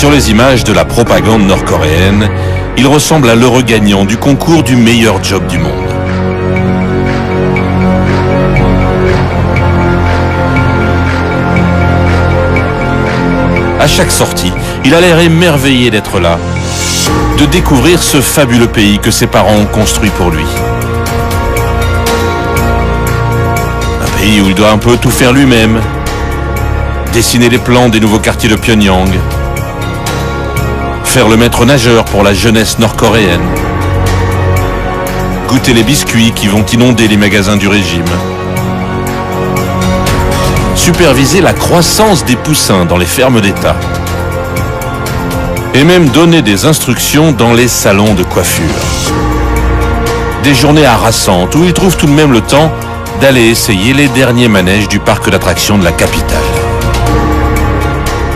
Sur les images de la propagande nord-coréenne, il ressemble à l'heureux gagnant du concours du meilleur job du monde. À chaque sortie, il a l'air émerveillé d'être là, de découvrir ce fabuleux pays que ses parents ont construit pour lui. Un pays où il doit un peu tout faire lui-même, dessiner les plans des nouveaux quartiers de Pyongyang, faire le maître nageur pour la jeunesse nord-coréenne, goûter les biscuits qui vont inonder les magasins du régime, superviser la croissance des poussins dans les fermes d'État et même donner des instructions dans les salons de coiffure. Des journées harassantes où il trouve tout de même le temps d'aller essayer les derniers manèges du parc d'attractions de la capitale.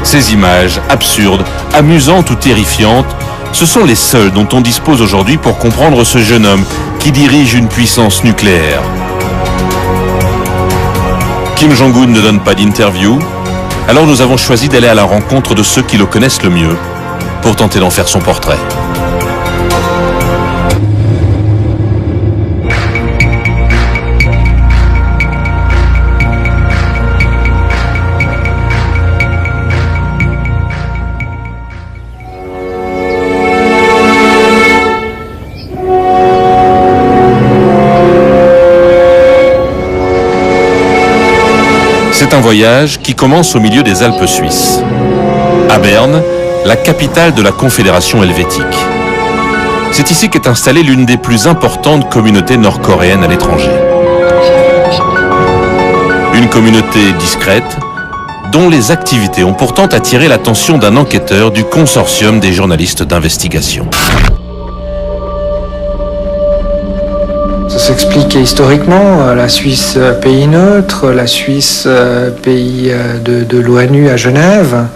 Ces images absurdes, amusantes ou terrifiantes, ce sont les seules dont on dispose aujourd'hui pour comprendre ce jeune homme qui dirige une puissance nucléaire. Kim Jong-un ne donne pas d'interview, alors nous avons choisi d'aller à la rencontre de ceux qui le connaissent le mieux pour tenter d'en faire son portrait. C'est un voyage qui commence au milieu des Alpes suisses. À Berne, la capitale de la Confédération helvétique. C'est ici qu'est installée l'une des plus importantes communautés nord-coréennes à l'étranger. Une communauté discrète, dont les activités ont pourtant attiré l'attention d'un enquêteur du consortium des journalistes d'investigation. Ça s'explique historiquement, la Suisse pays neutre, la Suisse pays de l'ONU à Genève,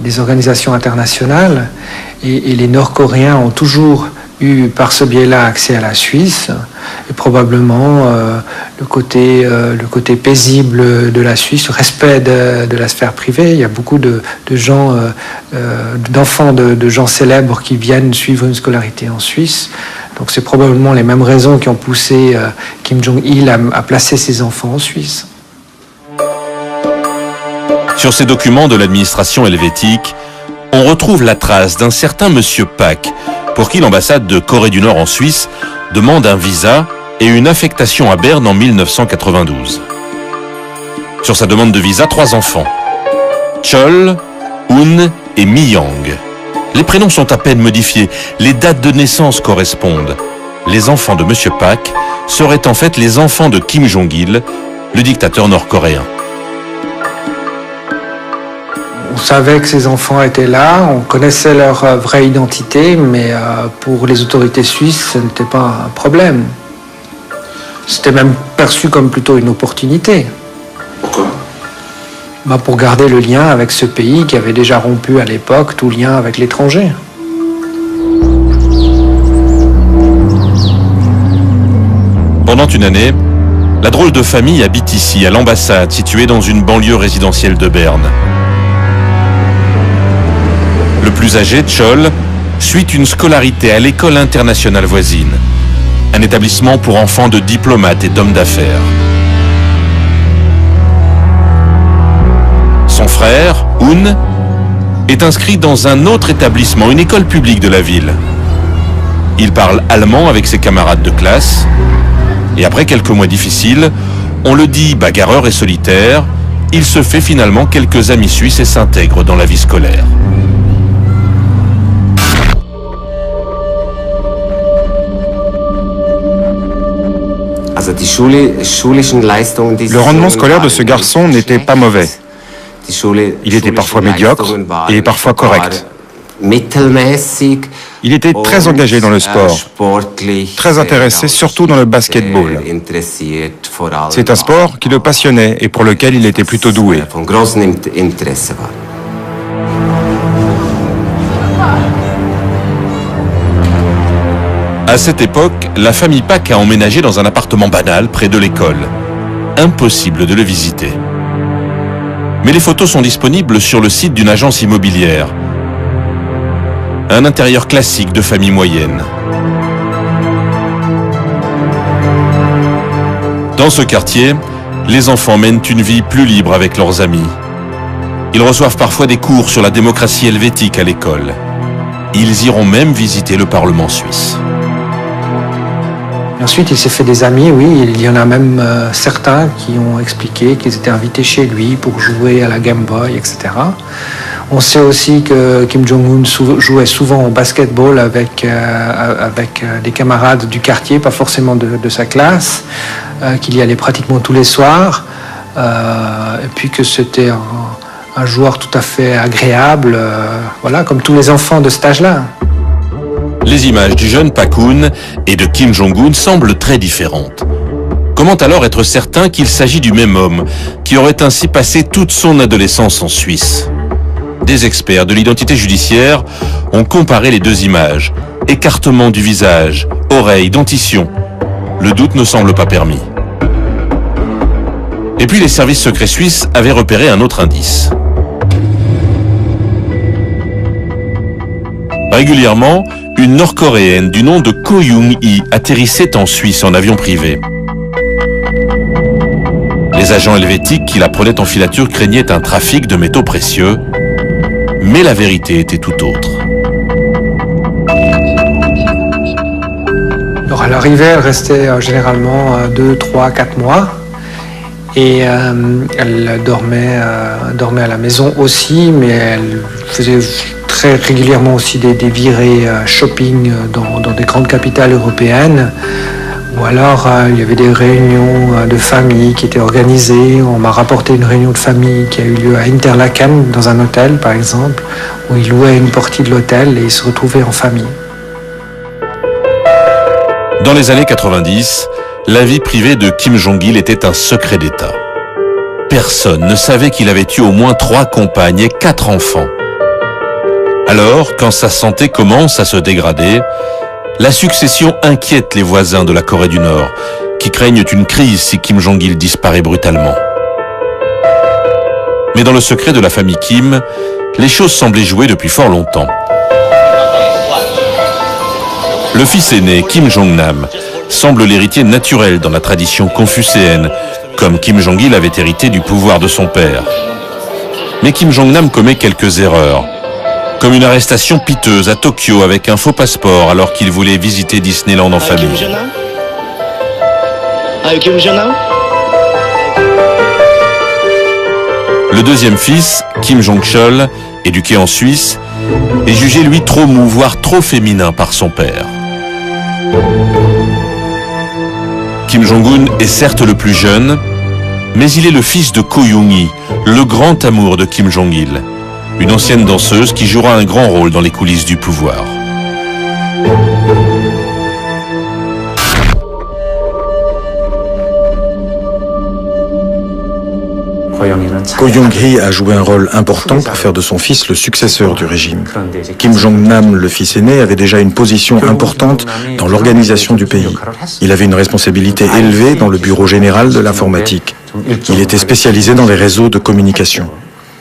des organisations internationales, et les Nord-Coréens ont toujours eu par ce biais-là accès à la Suisse, et probablement le côté paisible de la Suisse, le respect de la sphère privée. Il y a beaucoup de gens, d'enfants de gens célèbres qui viennent suivre une scolarité en Suisse. Donc c'est probablement les mêmes raisons qui ont poussé Kim Jong-il à placer ses enfants en Suisse. Sur ces documents de l'administration helvétique, on retrouve la trace d'un certain monsieur Pak, pour qui l'ambassade de Corée du Nord en Suisse demande un visa et une affectation à Berne en 1992. Sur sa demande de visa, 3 enfants, Chol, Un et Mi-Yang. Les prénoms sont à peine modifiés, les dates de naissance correspondent. Les enfants de monsieur Pak seraient en fait les enfants de Kim Jong-il, le dictateur nord-coréen. On savait que ces enfants étaient là, on connaissait leur vraie identité, mais pour les autorités suisses, ce n'était pas un problème. C'était même perçu comme plutôt une opportunité. Pourquoi ? Pour garder le lien avec ce pays qui avait déjà rompu à l'époque tout lien avec l'étranger. Pendant une année, la drôle de famille habite ici, à l'ambassade, située dans une banlieue résidentielle de Berne. Le plus âgé, Chol, suit une scolarité à l'école internationale voisine, un établissement pour enfants de diplomates et d'hommes d'affaires. Son frère, Un, est inscrit dans un autre établissement, une école publique de la ville. Il parle allemand avec ses camarades de classe, et après quelques mois difficiles, on le dit bagarreur et solitaire, il se fait finalement quelques amis suisses et s'intègre dans la vie scolaire. Le rendement scolaire de ce garçon n'était pas mauvais. Il était parfois médiocre et parfois correct. Il était très engagé dans le sport, très intéressé surtout dans le basketball. C'est un sport qui le passionnait et pour lequel il était plutôt doué. À cette époque, la famille Pak a emménagé dans un appartement banal près de l'école. Impossible de le visiter. Mais les photos sont disponibles sur le site d'une agence immobilière. un intérieur classique de famille moyenne. Dans ce quartier, les enfants mènent une vie plus libre avec leurs amis. Ils reçoivent parfois des cours sur la démocratie helvétique à l'école. Ils iront même visiter le Parlement suisse. Ensuite, il s'est fait des amis, oui. Il y en a même certains qui ont expliqué qu'ils étaient invités chez lui pour jouer à la Game Boy, etc. On sait aussi que Kim Jong-un jouait souvent au basketball avec des camarades du quartier, pas forcément de sa classe, qu'il y allait pratiquement tous les soirs, et puis que c'était un joueur tout à fait agréable, voilà, comme tous les enfants de cet âge-là. Les images du jeune Pak-un et de Kim Jong-un semblent très différentes. Comment alors être certain qu'il s'agit du même homme, qui aurait ainsi passé toute son adolescence en Suisse ? Des experts de l'identité judiciaire ont comparé les deux images. Écartement du visage, oreilles, dentition. Le doute ne semble pas permis. Et puis les services secrets suisses avaient repéré un autre indice. Régulièrement, une Nord-Coréenne du nom de Ko Young-hee atterrissait en Suisse en avion privé. Les agents helvétiques qui la prenaient en filature craignaient un trafic de métaux précieux, mais la vérité était tout autre. Alors à l'arrivée, elle restait généralement 2, 3, 4 mois. Et elle dormait à la maison aussi, mais elle faisait très régulièrement aussi des virées shopping dans des grandes capitales européennes. Ou alors il y avait des réunions de famille qui étaient organisées. On m'a rapporté une réunion de famille qui a eu lieu à Interlaken, dans un hôtel par exemple, où ils louaient une partie de l'hôtel et ils se retrouvaient en famille. Dans les années 90, la vie privée de Kim Jong-il était un secret d'État. Personne ne savait qu'il avait eu au moins 3 compagnes et 4 enfants. Alors, quand sa santé commence à se dégrader, la succession inquiète les voisins de la Corée du Nord, qui craignent une crise si Kim Jong-il disparaît brutalement. Mais dans le secret de la famille Kim, les choses semblaient jouer depuis fort longtemps. Le fils aîné, Kim Jong-nam, semble l'héritier naturel dans la tradition confucéenne, comme Kim Jong-il avait hérité du pouvoir de son père. Mais Kim Jong-nam commet quelques erreurs, comme une arrestation piteuse à Tokyo avec un faux passeport alors qu'il voulait visiter Disneyland en famille. Le deuxième fils, Kim Jong-chol, éduqué en Suisse, est jugé lui trop mou, voire trop féminin par son père. Kim Jong-un est certes le plus jeune, mais il est le fils de Ko Young-hee, le grand amour de Kim Jong-il, une ancienne danseuse qui jouera un grand rôle dans les coulisses du pouvoir. Ko Young-hee a joué un rôle important pour faire de son fils le successeur du régime. Kim Jong-nam, le fils aîné, avait déjà une position importante dans l'organisation du pays. Il avait une responsabilité élevée dans le bureau général de l'informatique. Il était spécialisé dans les réseaux de communication.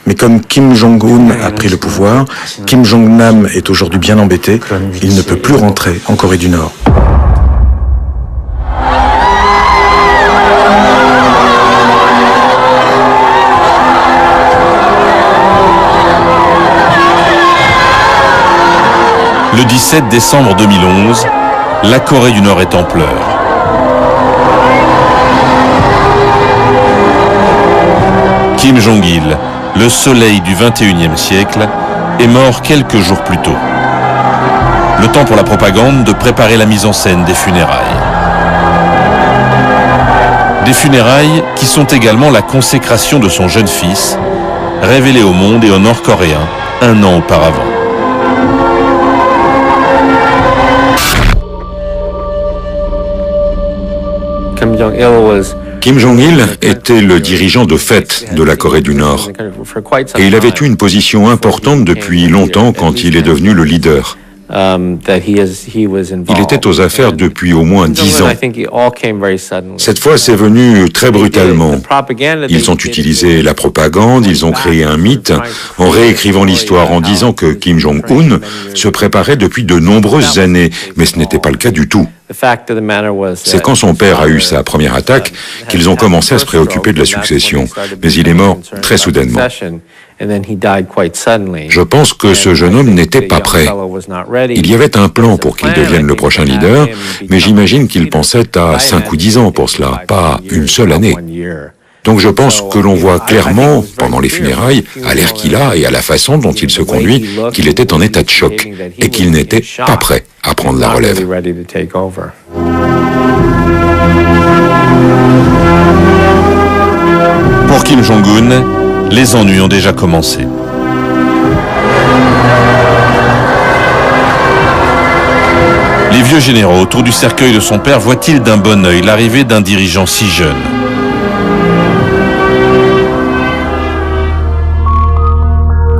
Mais comme Kim Jong-un a pris le pouvoir, Kim Jong-nam est aujourd'hui bien embêté. Il ne peut plus rentrer en Corée du Nord. Le 17 décembre 2011, la Corée du Nord est en pleurs. Kim Jong-il, le soleil du 21e siècle, est mort quelques jours plus tôt. Le temps pour la propagande de préparer la mise en scène des funérailles. Des funérailles qui sont également la consécration de son jeune fils, révélé au monde et aux Nord-Coréens un an auparavant. Kim Jong-il était le dirigeant de fait de la Corée du Nord et il avait eu une position importante depuis longtemps quand il est devenu le leader. Il était aux affaires depuis au moins 10 ans. Cette fois, c'est venu très brutalement. Ils ont utilisé la propagande, ils ont créé un mythe en réécrivant l'histoire, en disant que Kim Jong-un se préparait depuis de nombreuses années, mais ce n'était pas le cas du tout. C'est quand son père a eu sa première attaque qu'ils ont commencé à se préoccuper de la succession, mais il est mort très soudainement. Je pense que ce jeune homme n'était pas prêt. Il y avait un plan pour qu'il devienne le prochain leader, mais j'imagine qu'il pensait à 5 ou 10 ans pour cela, pas une seule année. Donc je pense que l'on voit clairement, pendant les funérailles, à l'air qu'il a et à la façon dont il se conduit, qu'il était en état de choc et qu'il n'était pas prêt à prendre la relève. Pour Kim Jong-un, les ennuis ont déjà commencé. Les vieux généraux autour du cercueil de son père voient-ils d'un bon œil l'arrivée d'un dirigeant si jeune?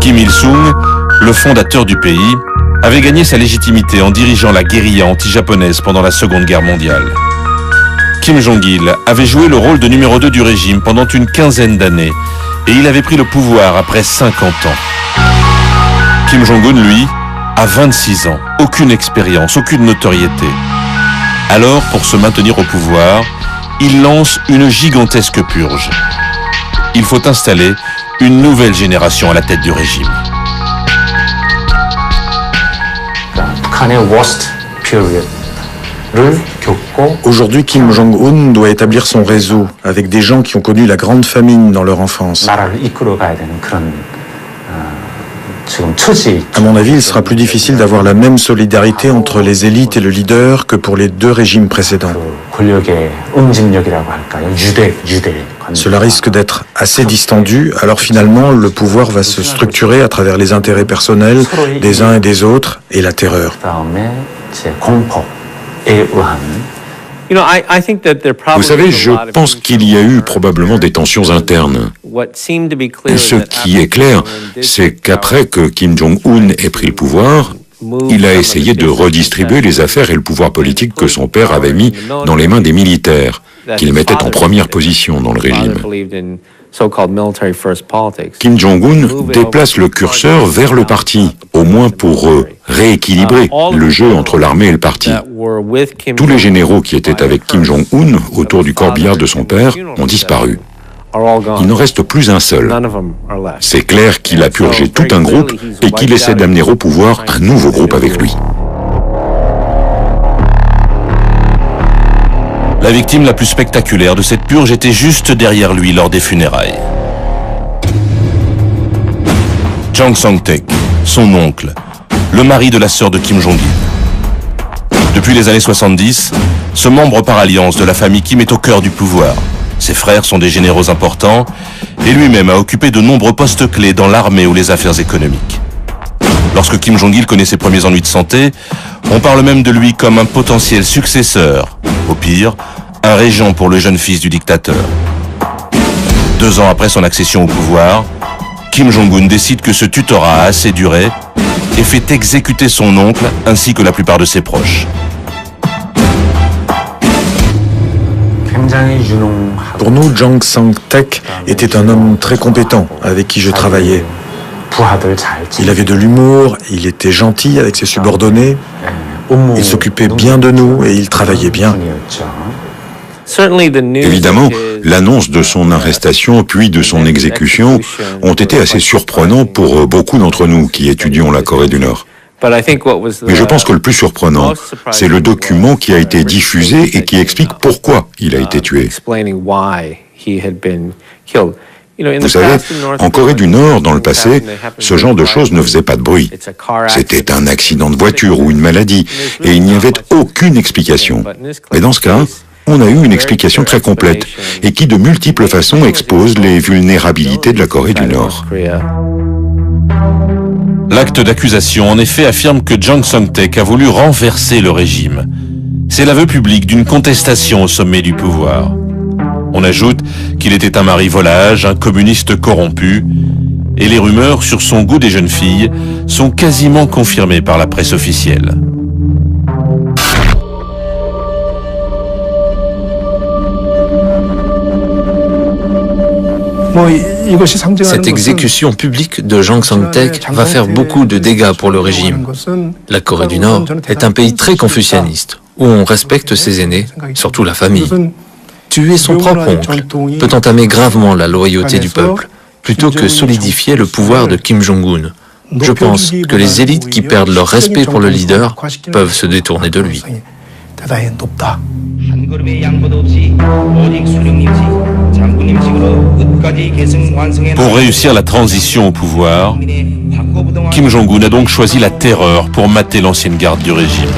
Kim Il-sung, le fondateur du pays, avait gagné sa légitimité en dirigeant la guérilla anti-japonaise pendant la Seconde Guerre mondiale. Kim Jong-il avait joué le rôle de numéro 2 du régime pendant une quinzaine d'années et il avait pris le pouvoir après 50 ans. Kim Jong-un, lui, a 26 ans, aucune expérience, aucune notoriété. Alors, pour se maintenir au pouvoir, il lance une gigantesque purge. Il faut installer une nouvelle génération à la tête du régime. Aujourd'hui, Kim Jong-un doit établir son réseau avec des gens qui ont connu la grande famine dans leur enfance. À mon avis, il sera plus difficile d'avoir la même solidarité entre les élites et le leader que pour les deux régimes précédents. Cela risque d'être assez distendu, alors finalement, le pouvoir va se structurer à travers les intérêts personnels des uns et des autres et la terreur. Vous savez, je pense qu'il y a eu probablement des tensions internes. Ce qui est clair, c'est qu'après que Kim Jong-un ait pris le pouvoir, il a essayé de redistribuer les affaires et le pouvoir politique que son père avait mis dans les mains des militaires, qu'il mettait en première position dans le régime. Kim Jong-un déplace le curseur vers le parti, au moins pour rééquilibrer le jeu entre l'armée et le parti. Tous les généraux qui étaient avec Kim Jong-un autour du corbillard de son père ont disparu. Il n'en reste plus un seul. C'est clair qu'il a purgé tout un groupe et qu'il essaie d'amener au pouvoir un nouveau groupe avec lui. La victime la plus spectaculaire de cette purge était juste derrière lui lors des funérailles. Jang Song-taek, son oncle, le mari de la sœur de Kim Jong-il. Depuis les années 70, ce membre par alliance de la famille Kim est au cœur du pouvoir. Ses frères sont des généraux importants et lui-même a occupé de nombreux postes clés dans l'armée ou les affaires économiques. Lorsque Kim Jong-il connaît ses premiers ennuis de santé, on parle même de lui comme un potentiel successeur. Au pire, un régent pour le jeune fils du dictateur. 2 ans après son accession au pouvoir, Kim Jong-un décide que ce tutorat a assez duré et fait exécuter son oncle ainsi que la plupart de ses proches. Pour nous, Jang Song-taek était un homme très compétent avec qui je travaillais. Il avait de l'humour, il était gentil avec ses subordonnés, il s'occupait bien de nous et il travaillait bien. Évidemment, l'annonce de son arrestation puis de son exécution ont été assez surprenants pour beaucoup d'entre nous qui étudions la Corée du Nord. Mais je pense que le plus surprenant, c'est le document qui a été diffusé et qui explique pourquoi il a été tué. Vous savez, en Corée du Nord, dans le passé, ce genre de choses ne faisait pas de bruit. C'était un accident de voiture ou une maladie, et il n'y avait aucune explication. Mais dans ce cas, on a eu une explication très complète, et qui de multiples façons expose les vulnérabilités de la Corée du Nord. L'acte d'accusation, en effet, affirme que Jang Song-taek a voulu renverser le régime. C'est l'aveu public d'une contestation au sommet du pouvoir. On ajoute qu'il était un mari volage, un communiste corrompu, Et les rumeurs sur son goût des jeunes filles sont quasiment confirmées par la presse officielle. Cette exécution publique de Jang Song-taek va faire beaucoup de dégâts pour le régime. La Corée du Nord est un pays très confucianiste, où on respecte ses aînés, surtout la famille. Tuer son propre oncle peut entamer gravement la loyauté du peuple, plutôt que solidifier le pouvoir de Kim Jong-un. Je pense que les élites qui perdent leur respect pour le leader peuvent se détourner de lui. Pour réussir la transition au pouvoir, Kim Jong-un a donc choisi la terreur pour mater l'ancienne garde du régime.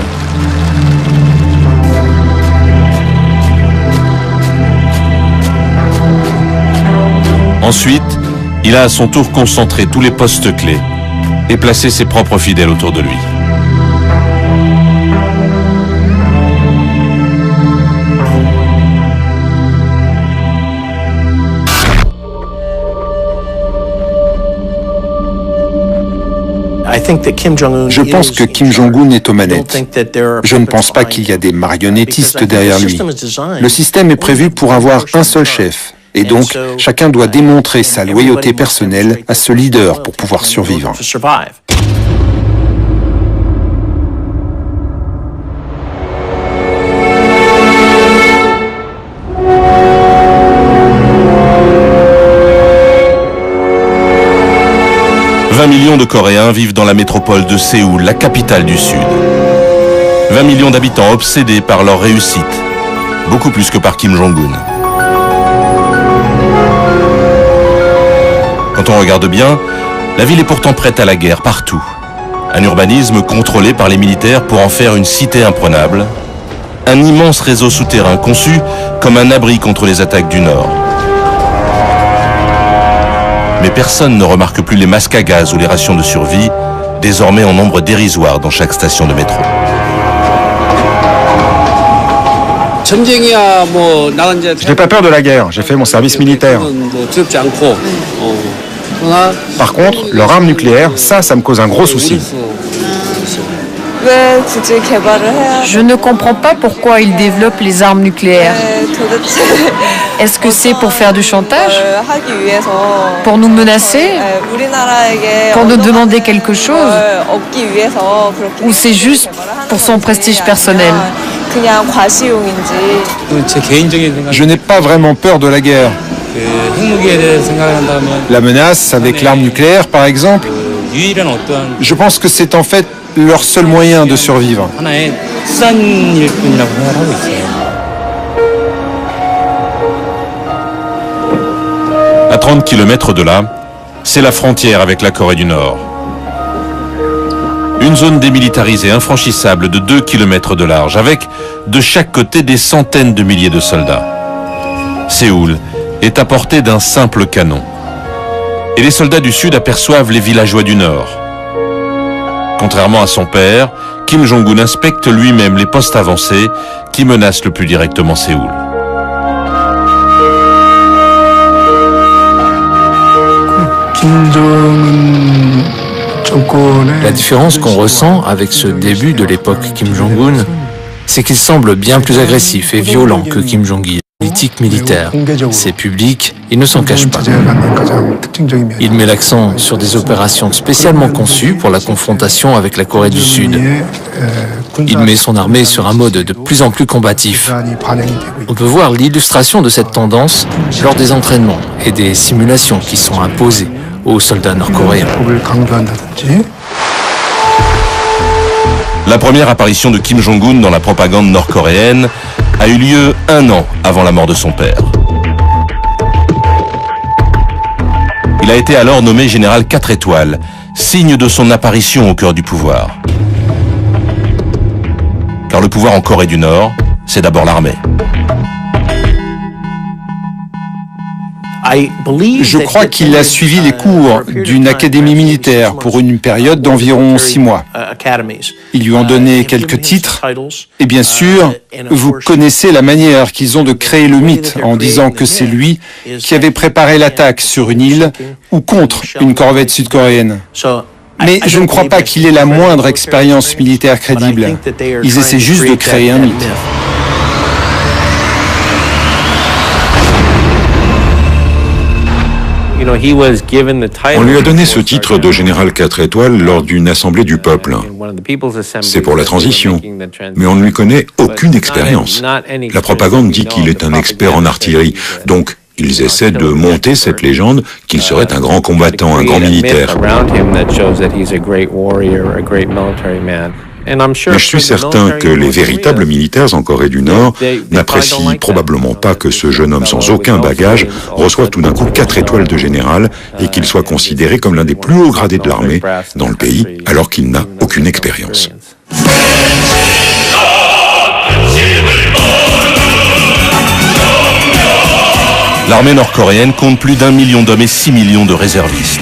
Ensuite, il a à son tour concentré tous les postes clés et placé ses propres fidèles autour de lui. Je pense que Kim Jong-un est aux manettes. Je ne pense pas qu'il y a des marionnettistes derrière lui. Le système est prévu pour avoir un seul chef. Et donc, chacun doit démontrer sa loyauté personnelle à ce leader pour pouvoir survivre. « 20 millions de Coréens vivent dans la métropole de Séoul, la capitale du Sud. 20 millions d'habitants obsédés par leur réussite, beaucoup plus que par Kim Jong-un. Quand on regarde bien, la ville est pourtant prête à la guerre partout. Un urbanisme contrôlé par les militaires pour en faire une cité imprenable. Un immense réseau souterrain conçu comme un abri contre les attaques du Nord. Mais personne ne remarque plus les masques à gaz ou les rations de survie, désormais en nombre dérisoire dans chaque station de métro. Je n'ai pas peur de la guerre, j'ai fait mon service militaire. Par contre, leur arme nucléaire, ça me cause un gros souci. Je ne comprends pas pourquoi ils développent les armes nucléaires. Est-ce que c'est pour faire du chantage? Pour nous menacer? Pour nous demander quelque chose? Ou c'est juste pour son prestige personnel? Je n'ai pas vraiment peur de la guerre. La menace avec l'arme nucléaire, par exemple, je pense que c'est en fait leur seul moyen de survivre. À 30 km de là, c'est la frontière avec la Corée du Nord. Une zone démilitarisée infranchissable de 2 km de large, avec de chaque côté des centaines de milliers de soldats. Séoul est à portée d'un simple canon. Et les soldats du Sud aperçoivent les villageois du Nord. Contrairement à son père, Kim Jong-un inspecte lui-même les postes avancés qui menacent le plus directement Séoul. La différence qu'on ressent avec ce début de l'époque Kim Jong-un, c'est qu'il semble bien plus agressif et violent que Kim Jong-il. Politique militaire, c'est public, il ne s'en cache pas. Il met l'accent sur des opérations spécialement conçues pour la confrontation avec la Corée du Sud. Il met son armée sur un mode de plus en plus combatif. On peut voir l'illustration de cette tendance lors des entraînements et des simulations qui sont imposées aux soldats nord-coréens. La première apparition de Kim Jong-un dans la propagande nord-coréenne a eu lieu 1 an avant la mort de son père. Il a été alors nommé général 4 étoiles, signe de son apparition au cœur du pouvoir. Car le pouvoir en Corée du Nord, c'est d'abord l'armée. Je crois qu'il a suivi les cours d'une académie militaire pour une période d'environ 6 mois. Ils lui ont donné quelques titres et bien sûr, vous connaissez la manière qu'ils ont de créer le mythe en disant que c'est lui qui avait préparé l'attaque sur une île ou contre une corvette sud-coréenne. Mais je ne crois pas qu'il ait la moindre expérience militaire crédible. Ils essaient juste de créer un mythe. On lui a donné ce titre de général 4 étoiles lors d'une assemblée du peuple. C'est pour la transition, mais on ne lui connaît aucune expérience. La propagande dit qu'il est un expert en artillerie, donc ils essaient de monter cette légende qu'il serait un grand combattant, un grand militaire. Mais je suis certain que les véritables militaires en Corée du Nord n'apprécient probablement pas que ce jeune homme sans aucun bagage reçoive tout d'un coup 4 étoiles de général et qu'il soit considéré comme l'un des plus hauts gradés de l'armée dans le pays alors qu'il n'a aucune expérience. L'armée nord-coréenne compte plus d'1 million d'hommes et 6 millions de réservistes.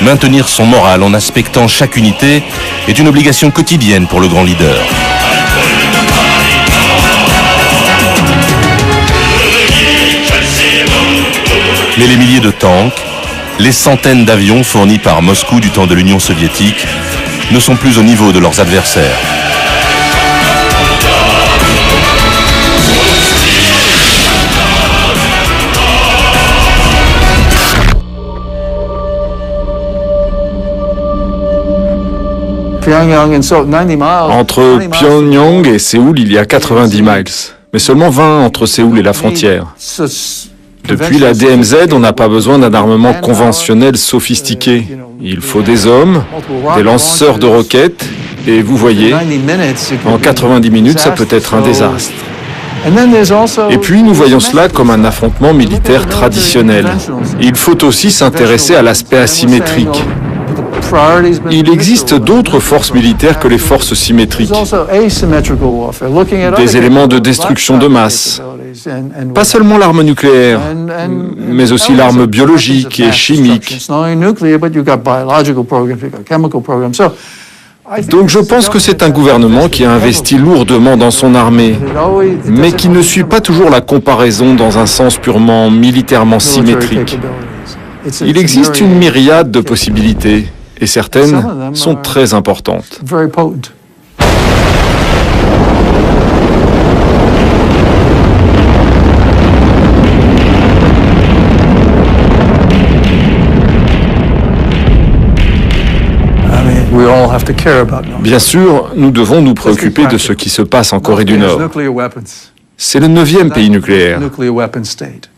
Maintenir son moral en inspectant chaque unité est une obligation quotidienne pour le grand leader. Mais les milliers de tanks, les centaines d'avions fournis par Moscou du temps de l'Union soviétique ne sont plus au niveau de leurs adversaires. Entre Pyongyang et Séoul, il y a 90 miles, mais seulement 20 entre Séoul et la frontière. Depuis la DMZ, on n'a pas besoin d'un armement conventionnel sophistiqué. Il faut des hommes, des lanceurs de roquettes, et vous voyez, en 90 minutes, ça peut être un désastre. Et puis, nous voyons cela comme un affrontement militaire traditionnel. Il faut aussi s'intéresser à l'aspect asymétrique. Il existe d'autres forces militaires que les forces symétriques. Des éléments de destruction de masse. Pas seulement l'arme nucléaire, mais aussi l'arme biologique et chimique. Donc je pense que c'est un gouvernement qui a investi lourdement dans son armée, mais qui ne suit pas toujours la comparaison dans un sens purement militairement symétrique. Il existe une myriade de possibilités. Et certaines sont très importantes. Bien sûr, nous devons nous préoccuper de ce qui se passe en Corée du Nord. C'est le 9e pays nucléaire.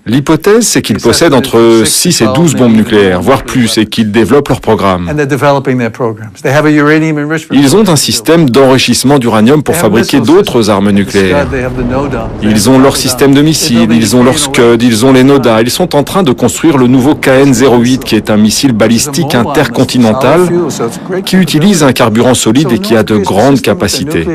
L'hypothèse, c'est qu'ils possèdent entre 6 et 12 bombes nucléaires, voire plus, et qu'ils développent leur programme. Ils ont un système d'enrichissement d'uranium pour fabriquer d'autres armes nucléaires. Ils ont leur système de missiles, ils ont leur Scud, ils ont les NODA. Ils sont en train de construire le nouveau KN-08, qui est un missile balistique intercontinental qui utilise un carburant solide et qui a de grandes capacités.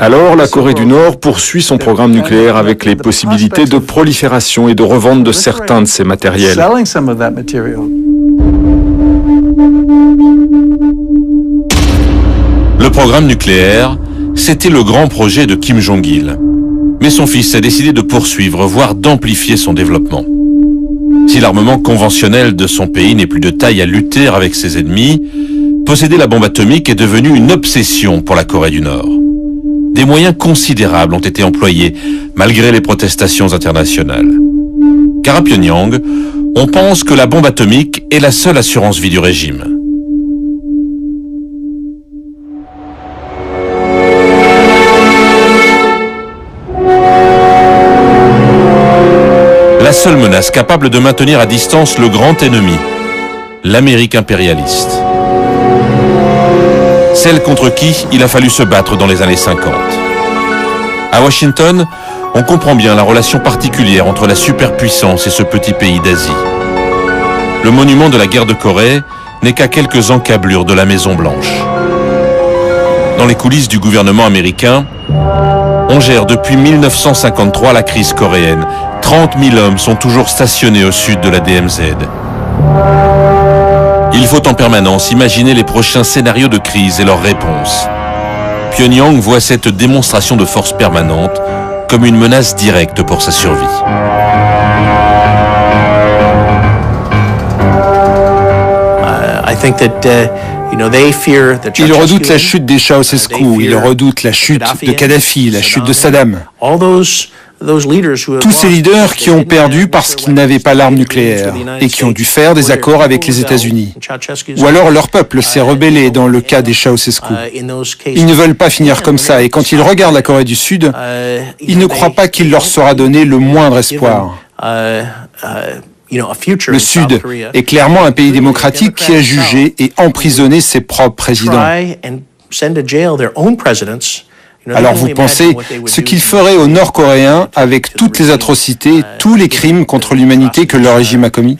Alors, la Corée du Nord poursuit son programme nucléaire avec les possibilités de prolifération et de revente de certains de ces matériels. Le programme nucléaire, c'était le grand projet de Kim Jong-il. Mais son fils a décidé de poursuivre, voire d'amplifier son développement. Si l'armement conventionnel de son pays n'est plus de taille à lutter avec ses ennemis, posséder la bombe atomique est devenu une obsession pour la Corée du Nord. Des moyens considérables ont été employés, malgré les protestations internationales. Car à Pyongyang, on pense que la bombe atomique est la seule assurance vie du régime. La seule menace capable de maintenir à distance le grand ennemi, l'Amérique impérialiste. Celle contre qui il a fallu se battre dans les années 50. À Washington, on comprend bien la relation particulière entre la superpuissance et ce petit pays d'Asie. Le monument de la guerre de Corée n'est qu'à quelques encablures de la Maison-Blanche. Dans les coulisses du gouvernement américain, on gère depuis 1953 la crise coréenne, 30 000 hommes sont toujours stationnés au sud de la DMZ. Il faut en permanence imaginer les prochains scénarios de crise et leurs réponses. Pyongyang voit cette démonstration de force permanente comme une menace directe pour sa survie. Ils redoutent la chute des Ceausescu, ils redoutent la chute de Kadhafi, la chute de Saddam. Tous ces leaders qui ont perdu parce qu'ils n'avaient pas l'arme nucléaire et qui ont dû faire des accords avec les États-Unis. Ou alors leur peuple s'est rebellé dans le cas des Ceausescu. Ils ne veulent pas finir comme ça et quand ils regardent la Corée du Sud, ils ne croient pas qu'il leur sera donné le moindre espoir. Le Sud est clairement un pays démocratique qui a jugé et emprisonné ses propres présidents. Alors vous pensez ce qu'ils feraient aux Nord-Coréens avec toutes les atrocités, tous les crimes contre l'humanité que leur régime a commis?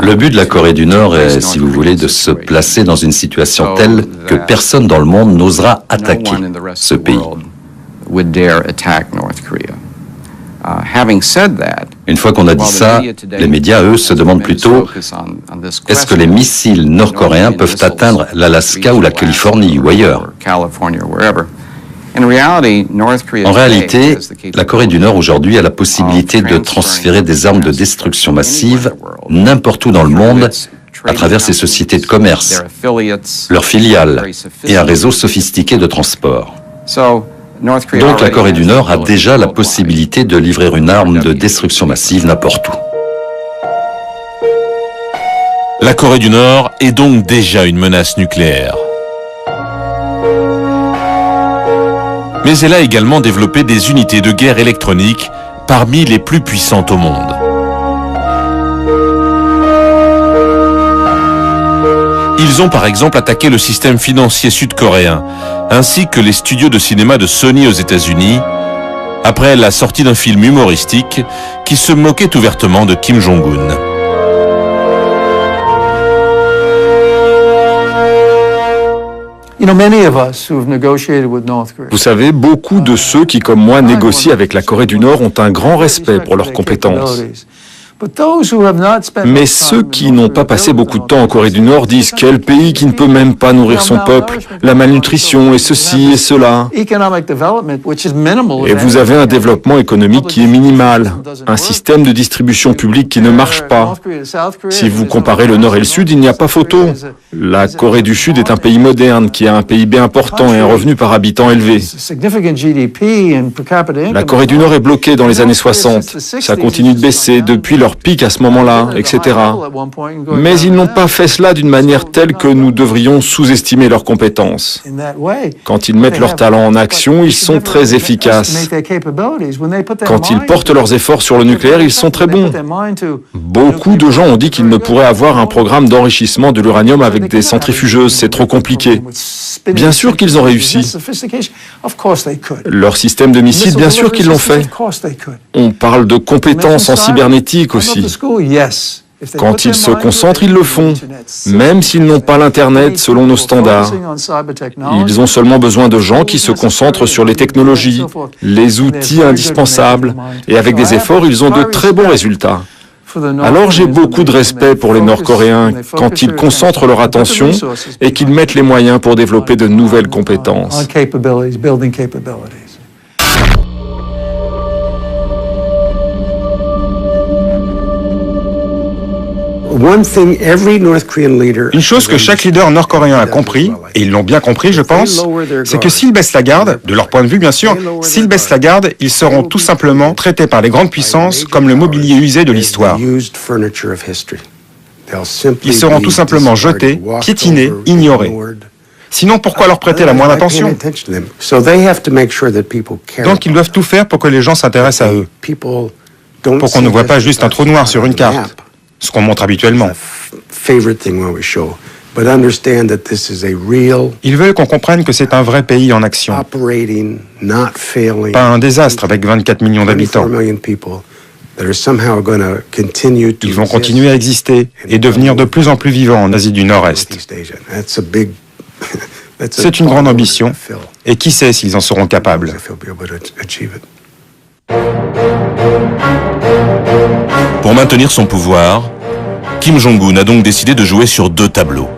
Le but de la Corée du Nord est, si vous voulez, de se placer dans une situation telle que personne dans le monde n'osera attaquer ce pays. Une fois qu'on a dit ça, les médias, eux, se demandent plutôt est-ce que les missiles nord-coréens peuvent atteindre l'Alaska ou la Californie ou ailleurs? En réalité, la Corée du Nord aujourd'hui a la possibilité de transférer des armes de destruction massive n'importe où dans le monde à travers ses sociétés de commerce, leurs filiales et un réseau sophistiqué de transport. Donc la Corée du Nord a déjà la possibilité de livrer une arme de destruction massive n'importe où. La Corée du Nord est donc déjà une menace nucléaire. Mais elle a également développé des unités de guerre électroniques parmi les plus puissantes au monde. Ils ont par exemple attaqué le système financier sud-coréen, ainsi que les studios de cinéma de Sony aux États-Unis, après la sortie d'un film humoristique qui se moquait ouvertement de Kim Jong-un. Vous savez, beaucoup de ceux qui, comme moi, négocient avec la Corée du Nord ont un grand respect pour leurs compétences. Mais ceux qui n'ont pas passé beaucoup de temps en Corée du Nord disent « Quel pays qui ne peut même pas nourrir son peuple, la malnutrition et ceci et cela ». Et vous avez un développement économique qui est minimal, un système de distribution publique qui ne marche pas. Si vous comparez le Nord et le Sud, il n'y a pas photo. La Corée du Sud est un pays moderne qui a un PIB important et un revenu par habitant élevé. La Corée du Nord est bloquée dans les années 60. Ça continue de baisser depuis leur pic à ce moment-là, etc. Mais ils n'ont pas fait cela d'une manière telle que nous devrions sous-estimer leurs compétences. Quand ils mettent leur talent en action, ils sont très efficaces. Quand ils portent leurs efforts sur le nucléaire, ils sont très bons. Beaucoup de gens ont dit qu'ils ne pourraient avoir un programme d'enrichissement de l'uranium avec des centrifugeuses, c'est trop compliqué. Bien sûr qu'ils ont réussi. Leur système de missiles, bien sûr qu'ils l'ont fait. On parle de compétences en cybernétique aussi. Quand ils se concentrent, ils le font, même s'ils n'ont pas l'Internet selon nos standards. Ils ont seulement besoin de gens qui se concentrent sur les technologies, les outils indispensables, et avec des efforts, ils ont de très bons résultats. Alors j'ai beaucoup de respect pour les Nord-Coréens quand ils concentrent leur attention et qu'ils mettent les moyens pour développer de nouvelles compétences. Une chose que chaque leader nord-coréen a compris, et ils l'ont bien compris je pense, c'est que s'ils baissent la garde, de leur point de vue bien sûr, s'ils baissent la garde, ils seront tout simplement traités par les grandes puissances comme le mobilier usé de l'histoire. Ils seront tout simplement jetés, piétinés, ignorés. Sinon, pourquoi leur prêter la moindre attention? Donc ils doivent tout faire pour que les gens s'intéressent à eux, pour qu'on ne voit pas juste un trou noir sur une carte. Ce qu'on montre habituellement. Ils veulent qu'on comprenne que c'est un vrai pays en action. Pas un désastre avec 24 millions d'habitants. Ils vont continuer à exister et devenir de plus en plus vivants en Asie du Nord-Est. C'est une grande ambition, et qui sait s'ils en seront capables. Pour maintenir son pouvoir, Kim Jong-un a donc décidé de jouer sur deux tableaux.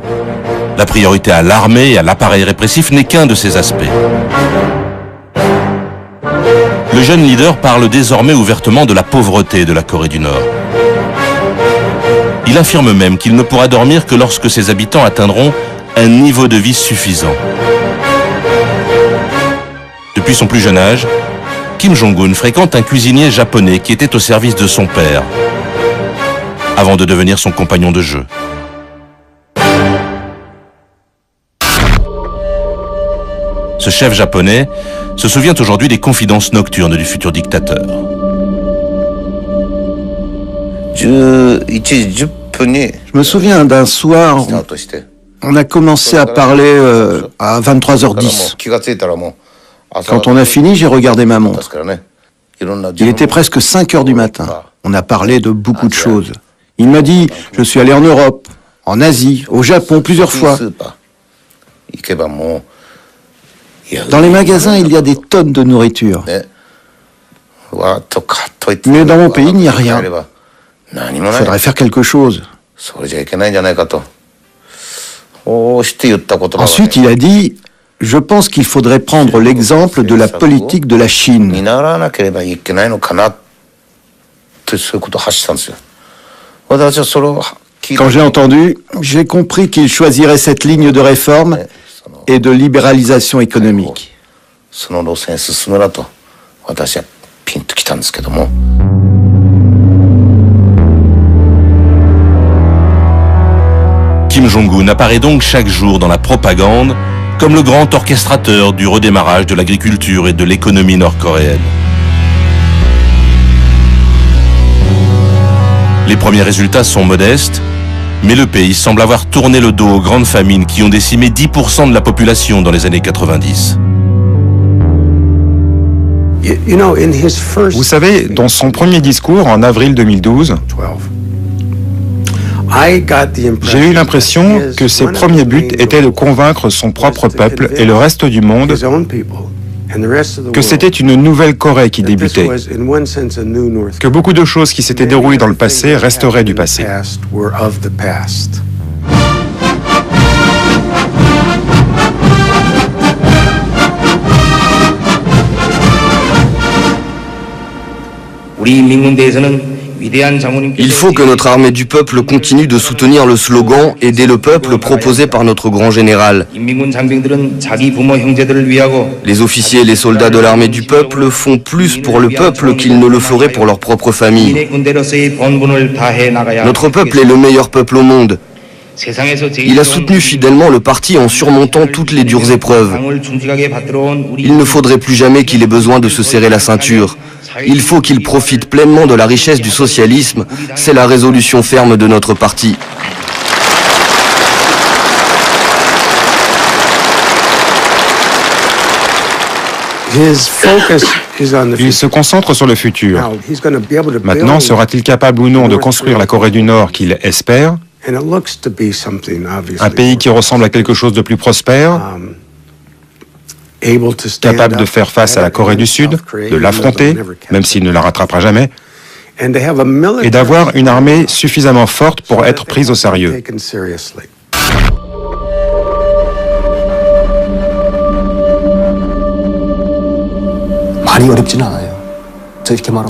La priorité à l'armée et à l'appareil répressif n'est qu'un de ces aspects. Le jeune leader parle désormais ouvertement de la pauvreté de la Corée du Nord. Il affirme même qu'il ne pourra dormir que lorsque ses habitants atteindront un niveau de vie suffisant. Depuis son plus jeune âge, Kim Jong-un fréquente un cuisinier japonais qui était au service de son père, avant de devenir son compagnon de jeu. Ce chef japonais se souvient aujourd'hui des confidences nocturnes du futur dictateur. Je me souviens d'un soir, on a commencé à parler à 23h10. Quand on a fini, j'ai regardé ma montre. Il était presque 5h du matin. On a parlé de beaucoup de choses. Il m'a dit, je suis allé en Europe, en Asie, au Japon plusieurs fois. Dans les magasins, il y a des tonnes de nourriture. Mais dans mon pays, il n'y a rien. Il faudrait faire quelque chose. Ensuite, il a dit, je pense qu'il faudrait prendre l'exemple de la politique de la Chine. Quand j'ai entendu, j'ai compris qu'il choisirait cette ligne de réforme et de libéralisation économique. Kim Jong-un apparaît donc chaque jour dans la propagande comme le grand orchestrateur du redémarrage de l'agriculture et de l'économie nord-coréenne. Les premiers résultats sont modestes, mais le pays semble avoir tourné le dos aux grandes famines qui ont décimé 10% de la population dans les années 90. Vous savez, dans son premier discours en avril 2012, j'ai eu l'impression que ses premiers buts étaient de convaincre son propre peuple et le reste du monde que c'était une nouvelle Corée qui débutait, que beaucoup de choses qui s'étaient déroulées dans le passé resteraient du passé. Il faut que notre armée du peuple continue de soutenir le slogan « Aider le peuple » proposé par notre grand général. Les officiers et les soldats de l'armée du peuple font plus pour le peuple qu'ils ne le feraient pour leur propre famille. Notre peuple est le meilleur peuple au monde. Il a soutenu fidèlement le parti en surmontant toutes les dures épreuves. Il ne faudrait plus jamais qu'il ait besoin de se serrer la ceinture. Il faut qu'il profite pleinement de la richesse du socialisme. C'est la résolution ferme de notre parti. Il se concentre sur le futur. Maintenant, sera-t-il capable ou non de construire la Corée du Nord qu'il espère? Un pays qui ressemble à quelque chose de plus prospère, capable de faire face à la Corée du Sud, de l'affronter, même s'il ne la rattrapera jamais, et d'avoir une armée suffisamment forte pour être prise au sérieux.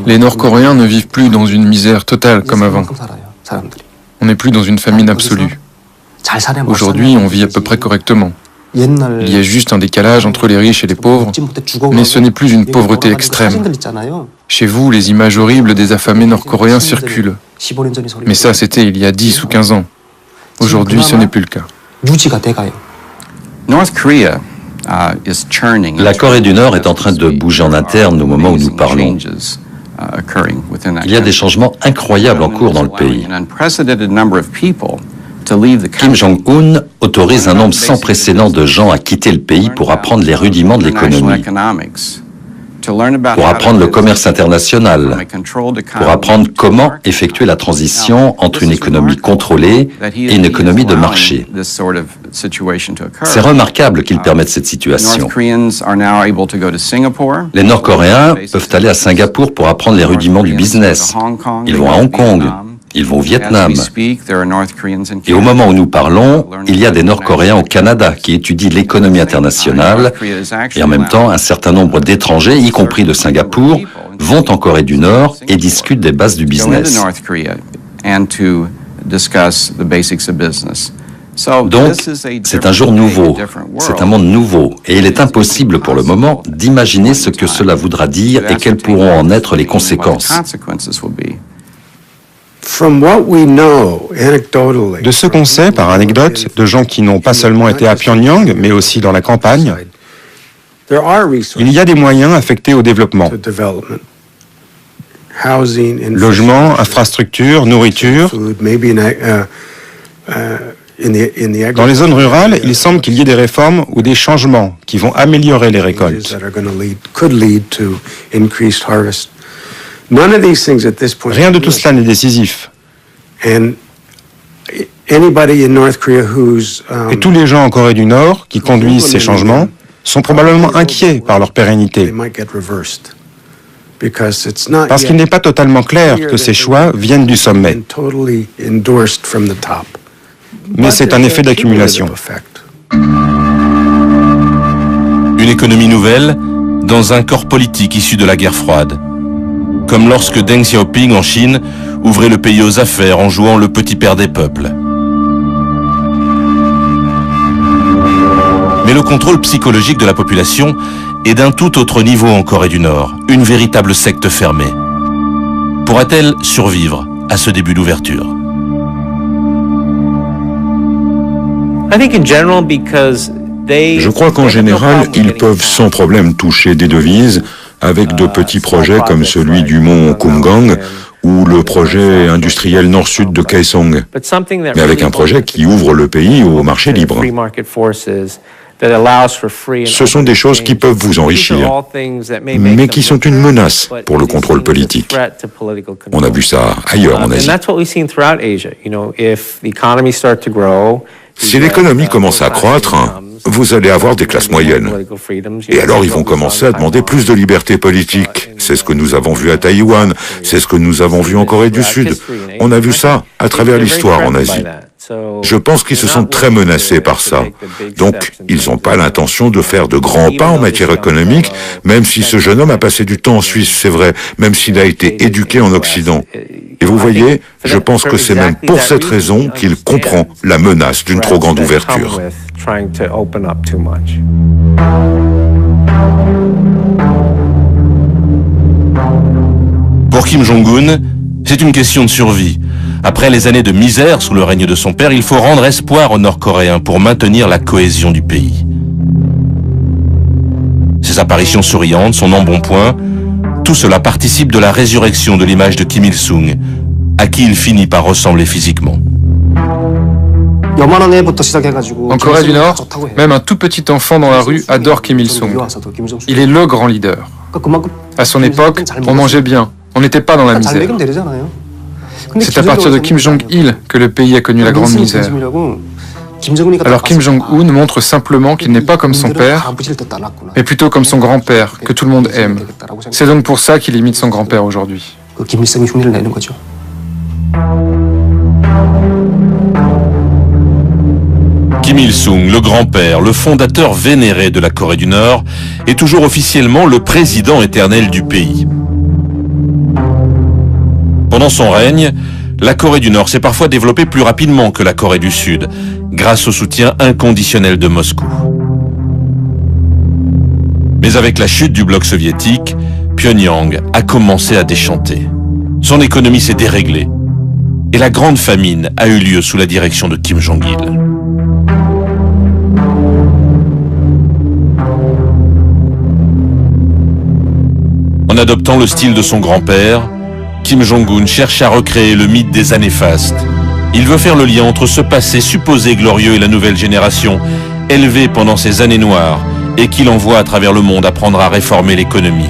Les Nord-Coréens ne vivent plus dans une misère totale comme avant. On n'est plus dans une famine absolue. Aujourd'hui, on vit à peu près correctement. Il y a juste un décalage entre les riches et les pauvres, mais ce n'est plus une pauvreté extrême. Chez vous, les images horribles des affamés nord-coréens circulent. Mais ça, c'était il y a 10 ou 15 ans. Aujourd'hui, ce n'est plus le cas. La Corée du Nord est en train de bouger en interne au moment où nous parlons. Il y a des changements incroyables en cours dans le pays. Kim Jong-un autorise un nombre sans précédent de gens à quitter le pays pour apprendre les rudiments de l'économie. pour apprendre le commerce international, pour apprendre comment effectuer la transition entre une économie contrôlée et une économie de marché. C'est remarquable qu'ils permettent cette situation. Les Nord-Coréens peuvent aller à Singapour pour apprendre les rudiments du business. Ils vont à Hong Kong. Ils vont au Vietnam. Et au moment où nous parlons, il y a des Nord-Coréens au Canada qui étudient l'économie internationale et en même temps, un certain nombre d'étrangers, y compris de Singapour, vont en Corée du Nord et discutent des bases du business. Donc, c'est un jour nouveau, c'est un monde nouveau, et il est impossible pour le moment d'imaginer ce que cela voudra dire et quelles pourront en être les conséquences. De ce qu'on sait, par anecdote, de gens qui n'ont pas seulement été à Pyongyang, mais aussi dans la campagne, il y a des moyens affectés au développement. Logement, infrastructures, nourriture. Dans les zones rurales, il semble qu'il y ait des réformes ou des changements qui vont améliorer les récoltes. Rien de tout cela n'est décisif. Et tous les gens en Corée du Nord qui conduisent ces changements sont probablement inquiets par leur pérennité. Parce qu'il n'est pas totalement clair que ces choix viennent du sommet. Mais c'est un effet d'accumulation. Une économie nouvelle dans un corps politique issu de la guerre froide. Comme lorsque Deng Xiaoping en Chine ouvrait le pays aux affaires en jouant le petit père des peuples. Mais le contrôle psychologique de la population est d'un tout autre niveau en Corée du Nord, une véritable secte fermée. Pourra-t-elle survivre à ce début d'ouverture? Je crois qu'en général, ils peuvent sans problème toucher des devises avec de petits projets comme celui du mont Kumgang ou le projet industriel nord-sud de Kaesong, mais avec un projet qui ouvre le pays au marché libre. Ce sont des choses qui peuvent vous enrichir, mais qui sont une menace pour le contrôle politique. On a vu ça ailleurs en Asie. Si l'économie commence à croître, vous allez avoir des classes moyennes. Et alors ils vont commencer à demander plus de liberté politique. C'est ce que nous avons vu à Taïwan, c'est ce que nous avons vu en Corée du Sud. On a vu ça à travers l'histoire en Asie. Je pense qu'ils se sentent très menacés par ça. Donc, ils n'ont pas l'intention de faire de grands pas en matière économique, même si ce jeune homme a passé du temps en Suisse, c'est vrai, même s'il a été éduqué en Occident. Et vous voyez, je pense que c'est même pour cette raison qu'il comprend la menace d'une trop grande ouverture. Pour Kim Jong-un, c'est une question de survie. Après les années de misère sous le règne de son père, il faut rendre espoir aux Nord-Coréens pour maintenir la cohésion du pays. Ses apparitions souriantes, son embonpoint, tout cela participe de la résurrection de l'image de Kim Il-sung, à qui il finit par ressembler physiquement. En Corée du Nord, même un tout petit enfant dans la rue adore Kim Il-sung. Il est le grand leader. À son époque, on mangeait bien, on n'était pas dans la misère. C'est à partir de Kim Jong-il que le pays a connu la grande misère. Alors Kim Jong-un montre simplement qu'il n'est pas comme son père, mais plutôt comme son grand-père, que tout le monde aime. C'est donc pour ça qu'il imite son grand-père aujourd'hui. Kim Il-sung, le grand-père, le fondateur vénéré de la Corée du Nord, est toujours officiellement le président éternel du pays. Pendant son règne, la Corée du Nord s'est parfois développée plus rapidement que la Corée du Sud, grâce au soutien inconditionnel de Moscou. Mais avec la chute du bloc soviétique, Pyongyang a commencé à déchanter. Son économie s'est déréglée, et la grande famine a eu lieu sous la direction de Kim Jong-il. En adoptant le style de son grand-père, Kim Jong-un cherche à recréer le mythe des années fastes. Il veut faire le lien entre ce passé supposé glorieux et la nouvelle génération, élevée pendant ces années noires, et qu'il envoie à travers le monde apprendre à réformer l'économie.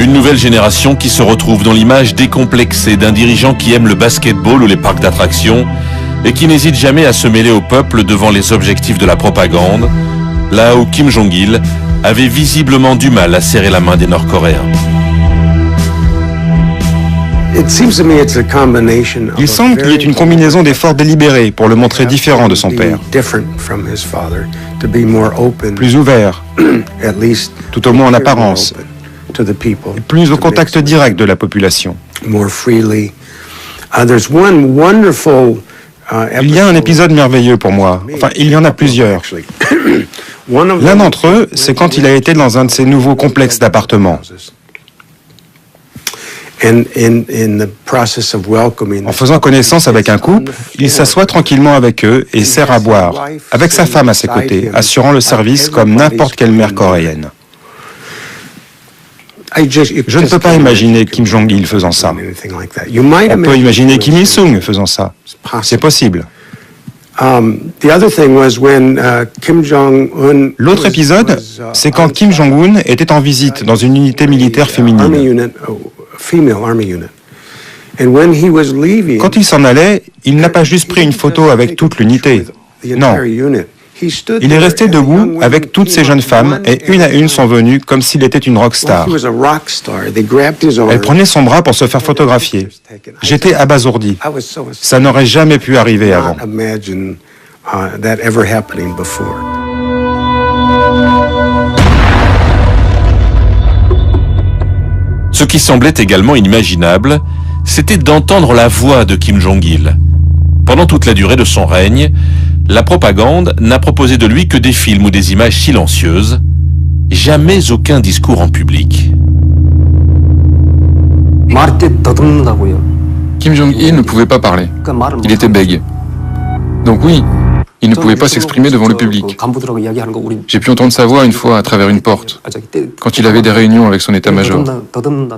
Une nouvelle génération qui se retrouve dans l'image décomplexée d'un dirigeant qui aime le basketball ou les parcs d'attractions et qui n'hésite jamais à se mêler au peuple devant les objectifs de la propagande, là où Kim Jong-il avait visiblement du mal à serrer la main des Nord-Coréens. Il semble qu'il y ait une combinaison d'efforts délibérés pour le montrer différent de son père, plus ouvert, tout au moins en apparence, et plus au contact direct de la population. Il y a un épisode merveilleux pour moi, enfin il y en a plusieurs. L'un d'entre eux, c'est quand il a été dans un de ces nouveaux complexes d'appartements. En faisant connaissance avec un couple, il s'assoit tranquillement avec eux et sert à boire, avec sa femme à ses côtés, assurant le service comme n'importe quelle mère coréenne. Je ne peux pas imaginer Kim Jong-il faisant ça. On peut imaginer Kim Il-sung faisant ça. C'est possible. L'autre épisode, c'est quand Kim Jong-un était en visite dans une unité militaire féminine. Quand il s'en allait, il n'a pas juste pris une photo avec toute l'unité. Non. Il est resté debout avec toutes ces jeunes femmes et une à une sont venues comme s'il était une rockstar. Elle prenait son bras pour se faire photographier. J'étais abasourdi. Ça n'aurait jamais pu arriver avant. Ce qui semblait également inimaginable, c'était d'entendre la voix de Kim Jong-il. Pendant toute la durée de son règne, la propagande n'a proposé de lui que des films ou des images silencieuses, jamais aucun discours en public. Kim Jong-il ne pouvait pas parler. Il était bègue. Donc oui, il ne pouvait pas s'exprimer devant le public. J'ai pu entendre sa voix une fois à travers une porte, quand il avait des réunions avec son état-major.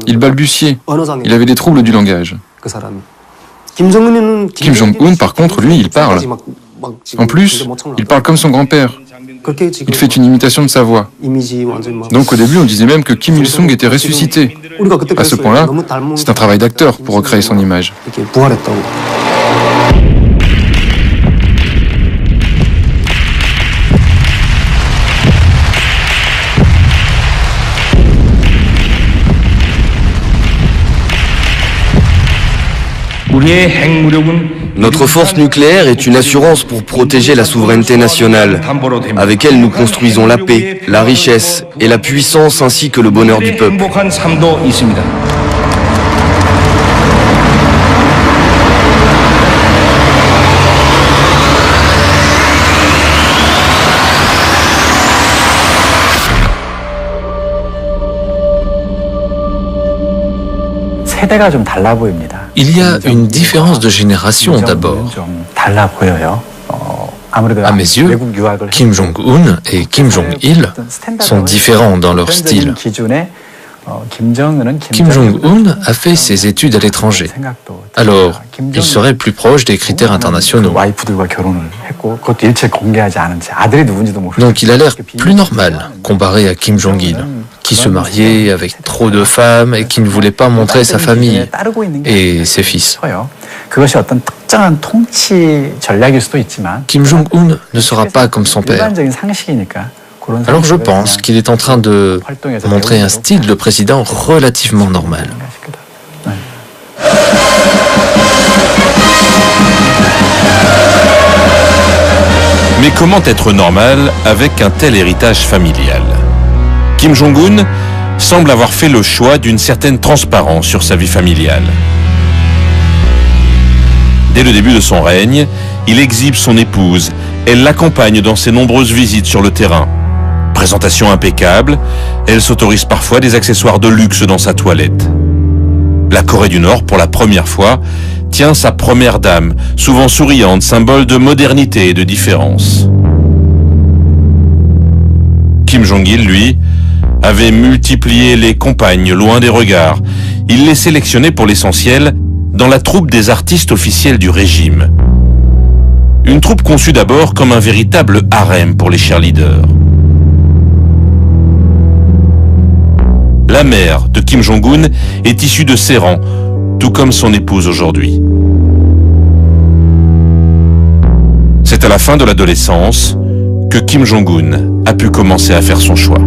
Il balbutiait, il avait des troubles du langage. Kim Jong-un, par contre, lui, il parle. En plus, il parle comme son grand-père. Il fait une imitation de sa voix. Donc au début, on disait même que Kim Il-sung était ressuscité. À ce point-là, c'est un travail d'acteur pour recréer son image. Notre force nucléaire est une assurance pour protéger la souveraineté nationale. Avec elle, nous construisons la paix, la richesse et la puissance ainsi que le bonheur du peuple. Il y a une différence de génération d'abord. À mes yeux, Kim Jong-un et Kim Jong-il sont différents dans leur style. Kim Jong-un a fait ses études à l'étranger. Alors, il serait plus proche des critères internationaux. Donc il a l'air plus normal comparé à Kim Jong-il, qui se mariait avec trop de femmes et qui ne voulait pas montrer sa famille et ses fils. Kim Jong-un ne sera pas comme son père. Alors je pense qu'il est en train de montrer un style de président relativement normal. Mais comment être normal avec un tel héritage familial? Kim Jong-un semble avoir fait le choix d'une certaine transparence sur sa vie familiale. Dès le début de son règne, il exhibe son épouse. Elle l'accompagne dans ses nombreuses visites sur le terrain. Présentation impeccable, elle s'autorise parfois des accessoires de luxe dans sa toilette. La Corée du Nord, pour la première fois, tient sa première dame, souvent souriante, symbole de modernité et de différence. Kim Jong-il, lui, avait multiplié les compagnes loin des regards. Il les sélectionnait pour l'essentiel dans la troupe des artistes officiels du régime. Une troupe conçue d'abord comme un véritable harem pour les cheerleaders. Là la mère de Kim Jong-un est issue de ses rangs, tout comme son épouse aujourd'hui. C'est à la fin de l'adolescence que Kim Jong-un a pu commencer à faire son choix.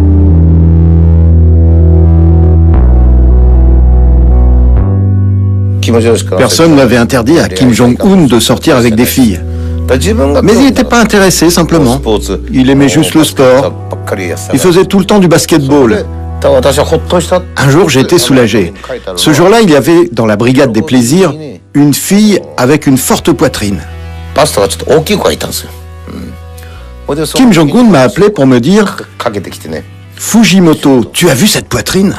Personne n'avait interdit à Kim Jong-un de sortir avec des filles. Mais il n'était pas intéressé, simplement. Il aimait juste le sport. Il faisait tout le temps du basketball. Un jour, j'ai été soulagé. Ce jour-là, il y avait, dans la brigade des plaisirs, une fille avec une forte poitrine. Kim Jong-un m'a appelé pour me dire « Fujimoto, tu as vu cette poitrine ?»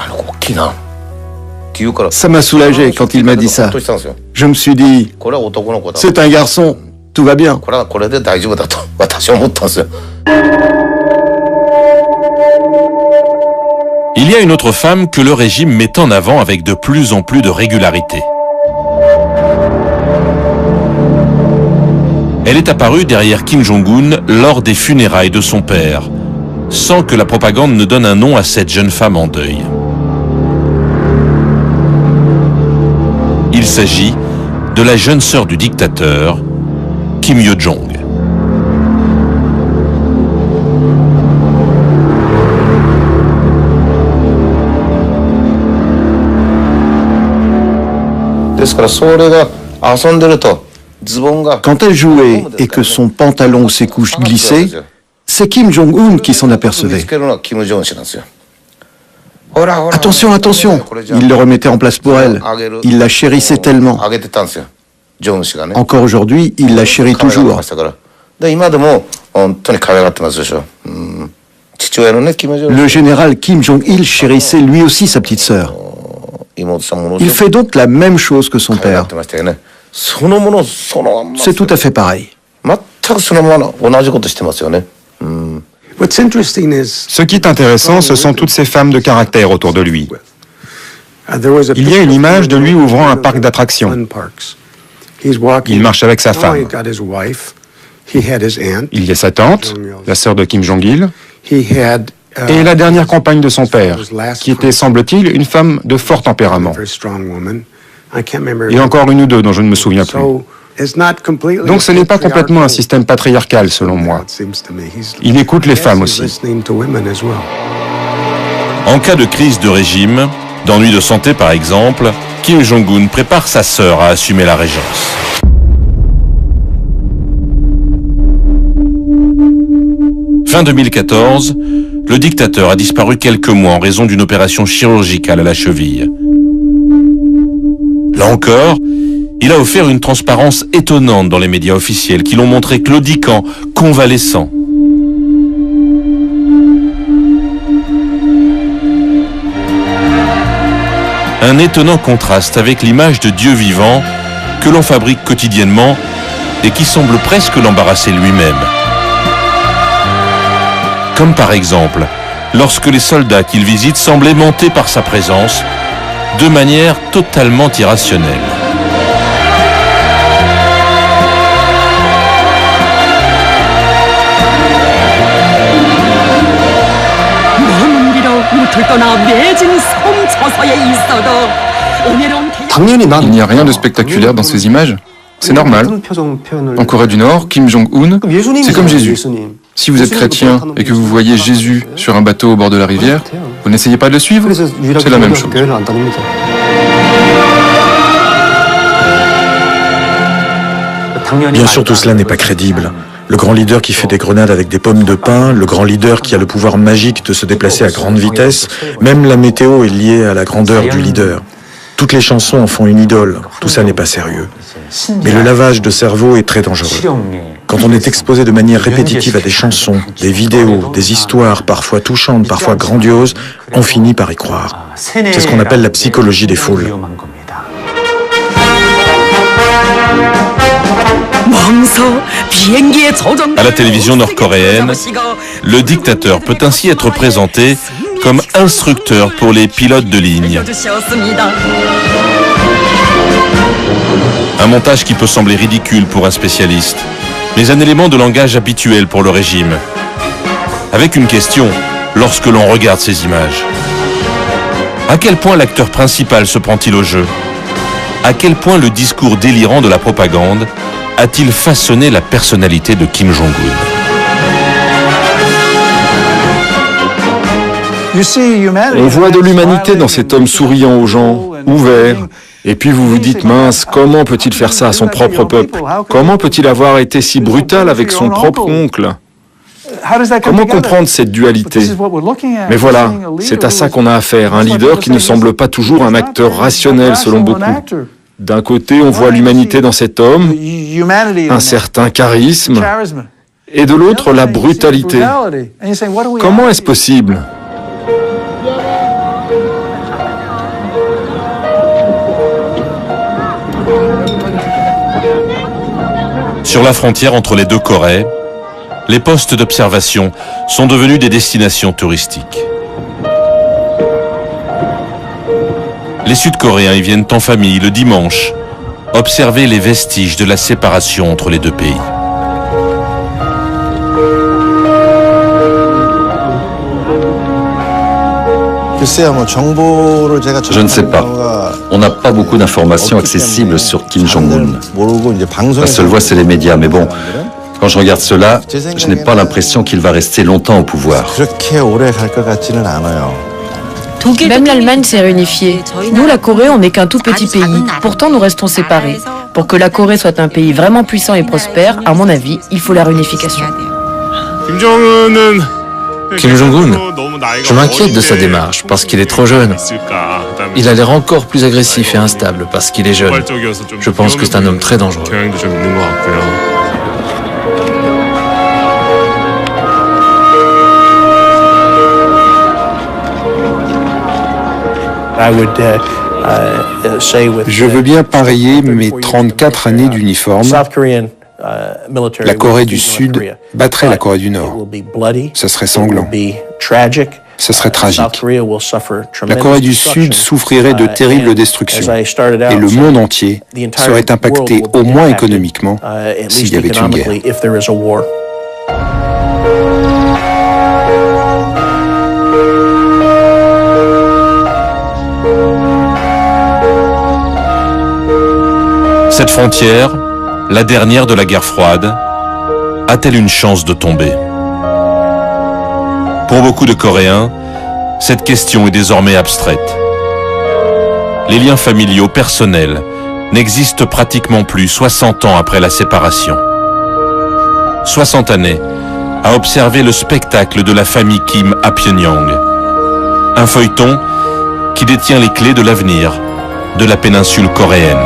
Ça m'a soulagé quand il m'a dit ça. Je me suis dit « C'est un garçon, tout va bien. » Il y a une autre femme que le régime met en avant avec de plus en plus de régularité. Elle est apparue derrière Kim Jong-un lors des funérailles de son père, sans que la propagande ne donne un nom à cette jeune femme en deuil. Il s'agit de la jeune sœur du dictateur, Kim Yo-jong. Quand elle jouait et que son pantalon ou ses couches glissaient, c'est Kim Jong-un qui s'en apercevait. Attention, attention, il le remettait en place pour elle. Il la chérissait tellement. Encore aujourd'hui, il la chérit toujours. Le général Kim Jong-il chérissait lui aussi sa petite sœur. Il fait donc la même chose que son père. C'est tout à fait pareil. Ce qui est intéressant, ce sont toutes ces femmes de caractère autour de lui. Il y a une image de lui ouvrant un parc d'attractions. Il marche avec sa femme. Il y a sa tante, la sœur de Kim Jong-il, et la dernière compagne de son père, qui était, semble-t-il, une femme de fort tempérament. Et encore une ou deux dont je ne me souviens plus. Donc ce n'est pas complètement un système patriarcal, selon moi. Il écoute les femmes aussi. En cas de crise de régime, d'ennui de santé par exemple, Kim Jong-un prépare sa sœur à assumer la régence. Fin 2014, le dictateur a disparu quelques mois en raison d'une opération chirurgicale à la cheville. Là encore, il a offert une transparence étonnante dans les médias officiels qui l'ont montré claudiquant, convalescent. Un étonnant contraste avec l'image de Dieu vivant que l'on fabrique quotidiennement et qui semble presque l'embarrasser lui-même. Comme par exemple, lorsque les soldats qu'il visite semblent aimantés par sa présence, de manière totalement irrationnelle. Il n'y a rien de spectaculaire dans ces images. C'est normal. En Corée du Nord, Kim Jong-un, c'est comme Jésus. Si vous êtes chrétien et que vous voyez Jésus sur un bateau au bord de la rivière, vous n'essayez pas de le suivre? C'est la même chose. Bien sûr, tout cela n'est pas crédible. Le grand leader qui fait des grenades avec des pommes de pin, le grand leader qui a le pouvoir magique de se déplacer à grande vitesse, même la météo est liée à la grandeur du leader. Toutes les chansons en font une idole, tout ça n'est pas sérieux. Mais le lavage de cerveau est très dangereux. Quand on est exposé de manière répétitive à des chansons, des vidéos, des histoires parfois touchantes, parfois grandioses, on finit par y croire. C'est ce qu'on appelle la psychologie des foules. À la télévision nord-coréenne, le dictateur peut ainsi être présenté comme instructeur pour les pilotes de ligne. Un montage qui peut sembler ridicule pour un spécialiste, mais un élément de langage habituel pour le régime. Avec une question, lorsque l'on regarde ces images. À quel point l'acteur principal se prend-il au jeu? À quel point le discours délirant de la propagande a-t-il façonné la personnalité de Kim Jong-un? On voit de l'humanité dans cet homme souriant aux gens, ouvert. Et puis vous vous dites, mince, comment peut-il faire ça à son propre peuple? Comment peut-il avoir été si brutal avec son propre oncle? Comment comprendre cette dualité? Mais voilà, c'est à ça qu'on a affaire, un leader qui ne semble pas toujours un acteur rationnel selon beaucoup. D'un côté, on voit l'humanité dans cet homme, un certain charisme, et de l'autre, la brutalité. Comment est-ce possible? Sur la frontière entre les deux Corées, les postes d'observation sont devenus des destinations touristiques. Les Sud-Coréens y viennent en famille le dimanche, observer les vestiges de la séparation entre les deux pays. Je ne sais pas. On n'a pas beaucoup d'informations accessibles sur Kim Jong-un. La seule voie, c'est les médias. Mais bon, quand je regarde cela, je n'ai pas l'impression qu'il va rester longtemps au pouvoir. Même l'Allemagne s'est réunifiée. Nous, la Corée, on n'est qu'un tout petit pays. Pourtant, nous restons séparés. Pour que la Corée soit un pays vraiment puissant et prospère, à mon avis, il faut la réunification. Kim Jong-un, je m'inquiète de sa démarche parce qu'il est trop jeune. Il a l'air encore plus agressif et instable parce qu'il est jeune. Je pense que c'est un homme très dangereux. Je veux bien parier mes 34 années d'uniforme. La Corée du Sud battrait la Corée du Nord. Ce serait sanglant. Ce serait tragique. La Corée du Sud souffrirait de terribles destructions. Et le monde entier serait impacté au moins économiquement s'il y avait une guerre. Cette frontière, la dernière de la guerre froide, a-t-elle une chance de tomber? Pour beaucoup de Coréens, cette question est désormais abstraite. Les liens familiaux personnels n'existent pratiquement plus 60 ans après la séparation. 60 années à observer le spectacle de la famille Kim à Pyongyang. Un feuilleton qui détient les clés de l'avenir de la péninsule coréenne.